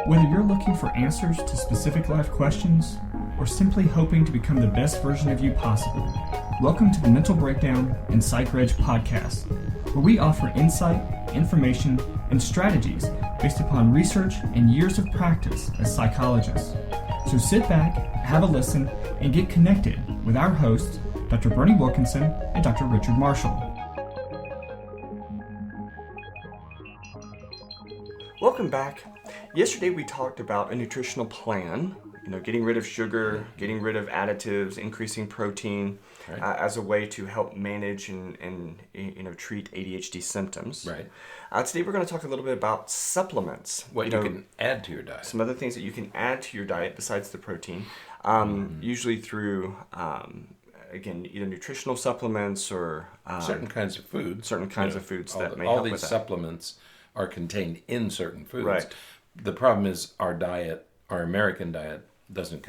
Whether you're looking for answers to specific life questions or simply hoping to become the best version of you possible, welcome to the Mental Breakdown and Psychreg podcast, where we offer insight, information, and strategies based upon research and years of practice as psychologists. So sit back, have a listen, and get connected with our hosts, Dr. Berney and Dr. Richard Marshall. Welcome back. Yesterday we talked about a nutritional plan, getting rid of sugar, getting rid of additives, increasing protein, right, as a way to help manage and treat ADHD symptoms. Right. Today we're going to talk a little bit about supplements. What you can add to your diet. Some other things that you can add to your diet besides the protein, usually through, again, either nutritional supplements or certain kinds of foods. Certain kinds of foods that may all help these with that. Supplements are contained in certain foods. Right. The problem is our American diet doesn't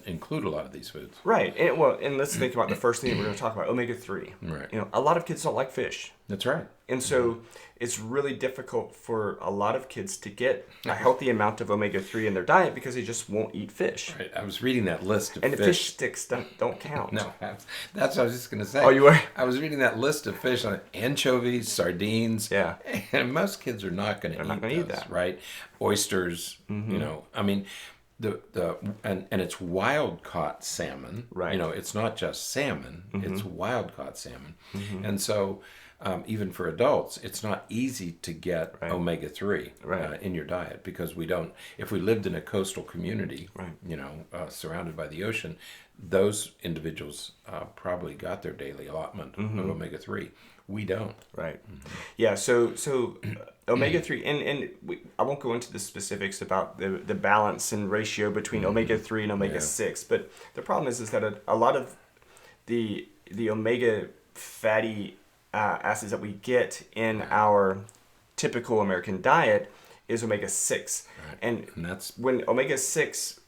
include a lot of these foods. Right. And let's think about the first thing that we're going to talk about, omega-3. Right. A lot of kids don't like fish. That's right. And so it's really difficult for a lot of kids to get a healthy amount of omega-3 in their diet because they just won't eat fish. Right. I was reading that list of and fish. And the fish sticks don't count. No, that's what I was just going to say. Oh, you were? I was reading that list of fish on anchovies, sardines. Yeah. And most kids are not going to eat that. Right. Oysters, I mean, and it's wild caught salmon. Right. It's not just salmon, it's wild caught salmon. And so even for adults, it's not easy to get omega-3 in your diet because we don't, if we lived in a coastal community, surrounded by the ocean, those individuals probably got their daily allotment of omega-3. We don't. Right. Yeah. So omega-3, and I won't go into the specifics about the balance and ratio between omega-3 and omega-6, but the problem is that a lot of the omega fatty acids that we get in our typical American diet is omega-6. Right. And that's when omega-6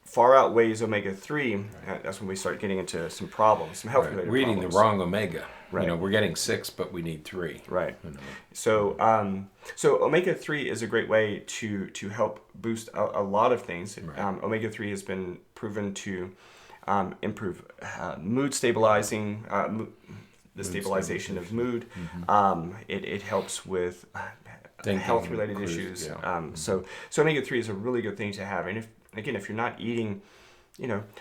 far outweighs omega-3, that's when we start getting into some problems, some health-related problems. We're eating the wrong omega. Right. We're getting 6, but we need 3. Right. So omega-3 is a great way to help boost a lot of things. Right. Omega-3 has been proven to improve mood stabilizing, the stabilization of mood. It helps with health-related issues. Yeah. So omega-3 is a really good thing to have. And if you're not eating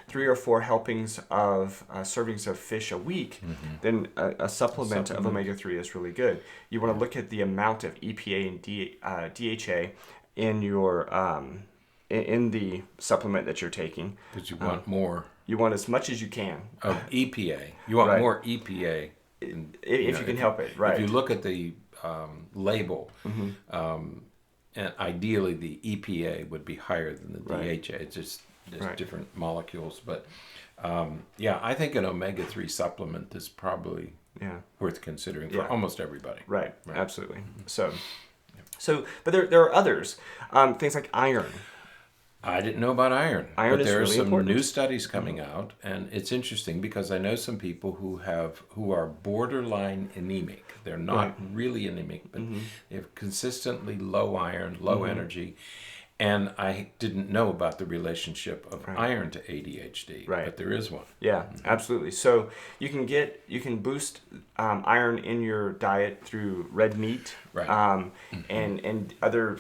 3 or 4 helpings of servings of fish a week, then a supplement of omega-3 is really good. You want to look at the amount of EPA and DHA in your in the supplement that you're taking. But you want more. You want as much as you can of EPA. You want more EPA if you can help it. Right. If you look at the label, and ideally the EPA would be higher than the DHA. It's just there's different molecules, but I think an omega-3 supplement is probably worth considering for almost everybody. Right. Absolutely. So, but there are others, things like iron. I didn't know about iron. Iron but is there really are some important. new studies coming out, and it's interesting because I know some people who are borderline anemic. They're not really anemic, but they have consistently low iron, low energy. And I didn't know about the relationship of iron to ADHD, but there is one. Yeah, absolutely. So you can boost iron in your diet through red meat, and other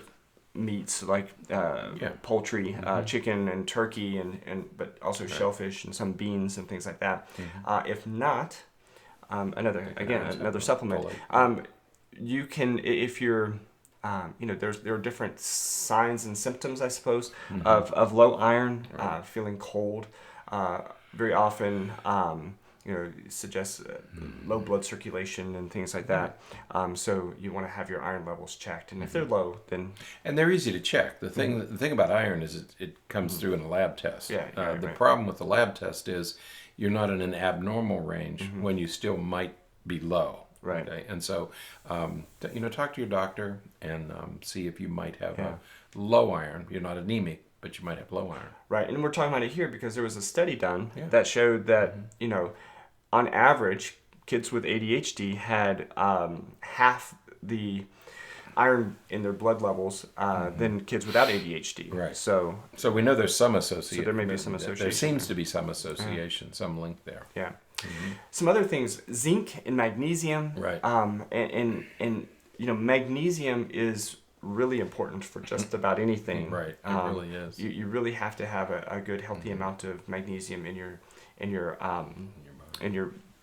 meats like poultry, chicken and turkey, but also shellfish and some beans and things like that. If not, another supplement. You can, if you're there are different signs and symptoms, I suppose, of low iron, feeling cold. Very often, suggests low blood circulation and things like that. So you want to have your iron levels checked, and if they're low, then they're easy to check. The thing about iron is it comes through in a lab test. The problem with the lab test is you're not in an abnormal range when you still might be low. Right. Okay? And so, talk to your doctor and see if you might have a low iron. You're not anemic, but you might have low iron. Right. And we're talking about it here because there was a study done that showed that, on average, kids with ADHD had half the iron in their blood levels than kids without ADHD. Right. So we know there's some association. So there may be some association. There seems to be some association, some link there. Yeah. Some other things: zinc and magnesium. Right. And magnesium is really important for just about anything. Right. It really is. You really have to have a good healthy amount of magnesium in your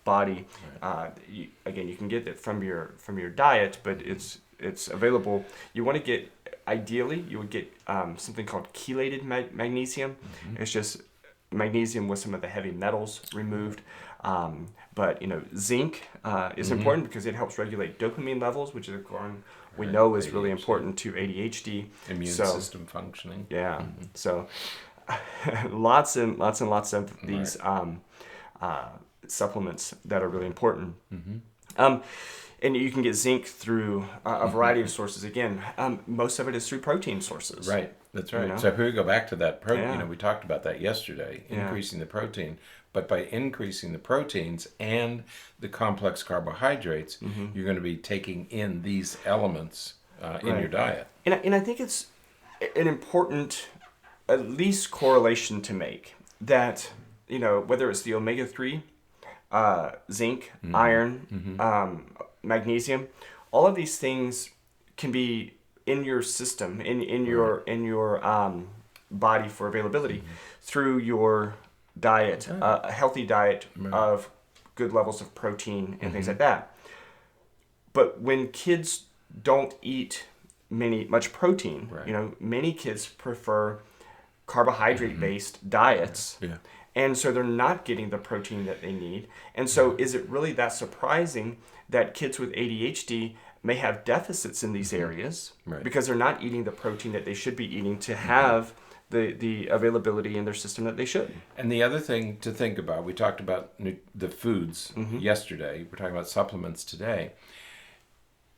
body. Right. You can get it from your diet, but it's available. You want to get, ideally, you would get something called chelated magnesium. It's just magnesium with some of the heavy metals removed. But zinc is important because it helps regulate dopamine levels, which is a hormone we know is really important to ADHD. Immune system functioning. Yeah. So lots and lots of these supplements that are really important. And you can get zinc through a variety of sources. Again, most of it is through protein sources. Right. That's right. You know? So here we go back to that protein. Yeah. We talked about that yesterday, increasing the protein. But by increasing the proteins and the complex carbohydrates, you're going to be taking in these elements in your diet. And I think it's an important, at least, correlation to make that, whether it's the omega-3, zinc, iron, magnesium, all of these things can be in your system, in your body for availability through your diet, a healthy diet of good levels of protein and things like that. But when kids don't eat much protein, many kids prefer carbohydrate-based diets. Yeah. And so they're not getting the protein that they need. And so is it really that surprising that kids with ADHD may have deficits in these areas because they're not eating the protein that they should be eating to have the availability in their system that they should? And the other thing to think about, we talked about the foods yesterday. We're talking about supplements today.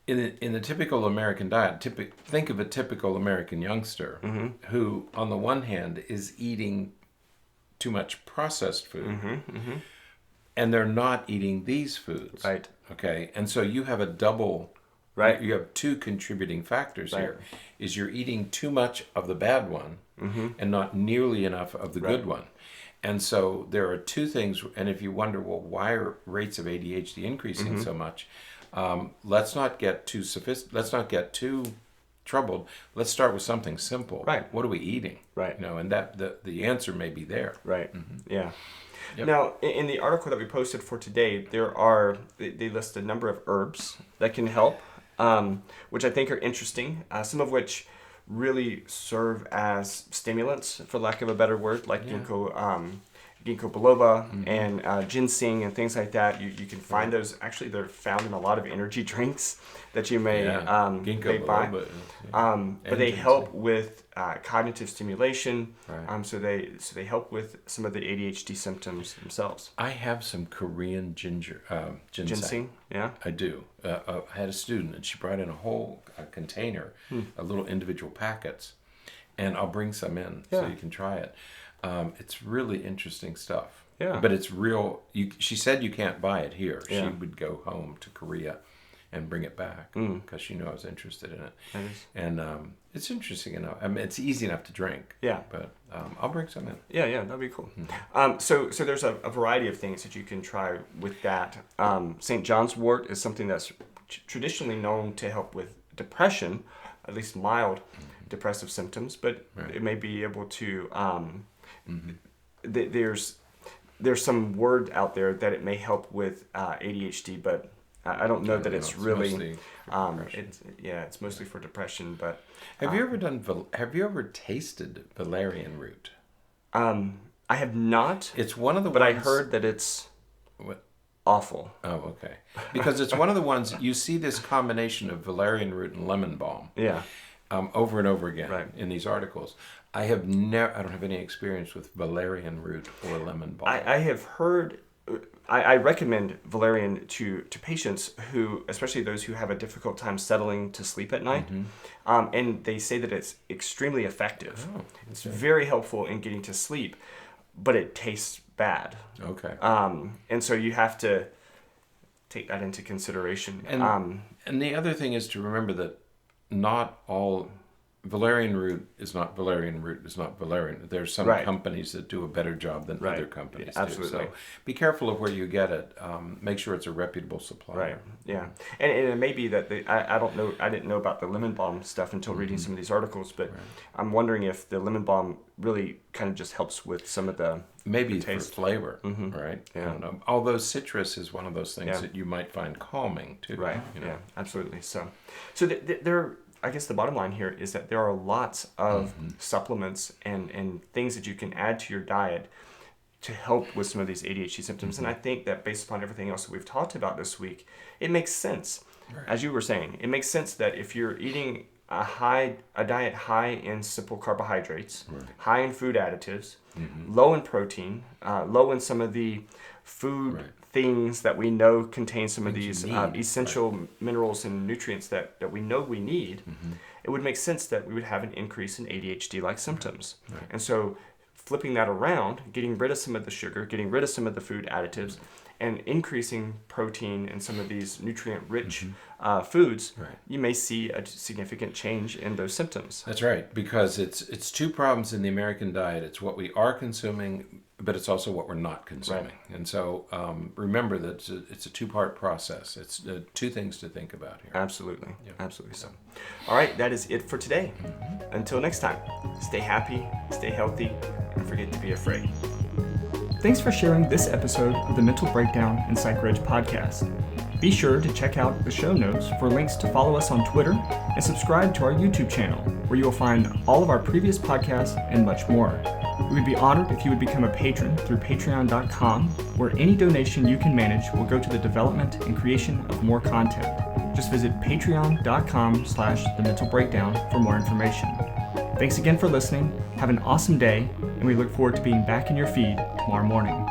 In the typical American diet, think of a typical American youngster who, on the one hand, is eating too much processed food, and they're not eating these foods. Right. Okay. And so you have a double. Right. You have two contributing factors here. Is you're eating too much of the bad one and not nearly enough of the good one. And so there are two things. And if you wonder, well, why are rates of ADHD increasing so much? Let's not get too let's not get too troubled. Let's start with something simple. Right. What are we eating? Right. And that the answer may be there. Right. Yeah. Yep. Now, in the article that we posted for today, they list a number of herbs that can help, which I think are interesting. Some of which really serve as stimulants, for lack of a better word, like ginkgo biloba and ginseng and things like that. You can find those. Actually, they're found in a lot of energy drinks that you may buy. But they help with cognitive stimulation. So they help with some of the ADHD symptoms themselves. I have some Korean ginseng. Yeah, I do. I had a student, and she brought in a whole container, of little individual packets, and I'll bring some in so you can try it. It's really interesting stuff. Yeah. But it's real. She said you can't buy it here. Yeah. She would go home to Korea and bring it back because she knew I was interested in it. And it's interesting enough. I mean, it's easy enough to drink. Yeah. But I'll bring some in. Yeah, that'd be cool. So there's a variety of things that you can try with that. St. John's wort is something that's traditionally known to help with depression, at least mild depressive symptoms, but it may be able to... There's some word out there that it may help with ADHD, but I don't know that it's really. It's mostly for depression. But have you ever tasted valerian root? I have not. It's one of the. But I heard that it's awful. Oh, okay. Because it's one of the ones you see this combination of valerian root and lemon balm. Yeah. Over and over again in these articles. I don't have any experience with valerian root or lemon balm. I have heard. I recommend valerian to patients who, especially those who have a difficult time settling to sleep at night, and they say that it's extremely effective. Oh, it's very helpful in getting to sleep, but it tastes bad. Okay. And so you have to take that into consideration. And the other thing is to remember that not all valerian root is not valerian root is not valerian. There's some companies that do a better job than other companies do. Absolutely. So be careful of where you get it. Make sure it's a reputable supplier. Right. Yeah. And it may be that I don't know. I didn't know about the lemon balm stuff until reading some of these articles, but I'm wondering if the lemon balm really kind of just helps with some of the taste. For flavor, right? Yeah. And, although citrus is one of those things that you might find calming too. Right. You know? Yeah. Absolutely. So there. I guess the bottom line here is that there are lots of supplements and things that you can add to your diet to help with some of these ADHD symptoms. And I think that based upon everything else that we've talked about this week, it makes sense. Right. As you were saying, it makes sense that if you're eating a diet high in simple carbohydrates, high in food additives, low in protein, low in some of the food things that we know contain some of these essential minerals and nutrients that we know we need, it would make sense that we would have an increase in ADHD-like symptoms. Right. And so flipping that around, getting rid of some of the sugar, getting rid of some of the food additives, and increasing protein and some of these nutrient-rich foods, you may see a significant change in those symptoms. That's right, because it's two problems in the American diet. It's what we are consuming, but it's also what we're not consuming. Right. And so remember that it's a two-part process. It's two things to think about here. Absolutely. Yeah. Absolutely so. All right, that is it for today. Until next time, stay happy, stay healthy, and forget to be afraid. Thanks for sharing this episode of the Mental Breakdown and Psychreg podcast. Be sure to check out the show notes for links to follow us on Twitter and subscribe to our YouTube channel, where you will find all of our previous podcasts and much more. We would be honored if you would become a patron through patreon.com, where any donation you can manage will go to the development and creation of more content. Just visit patreon.com/thementalbreakdown for more information. Thanks again for listening. Have an awesome day, and we look forward to being back in your feed tomorrow morning.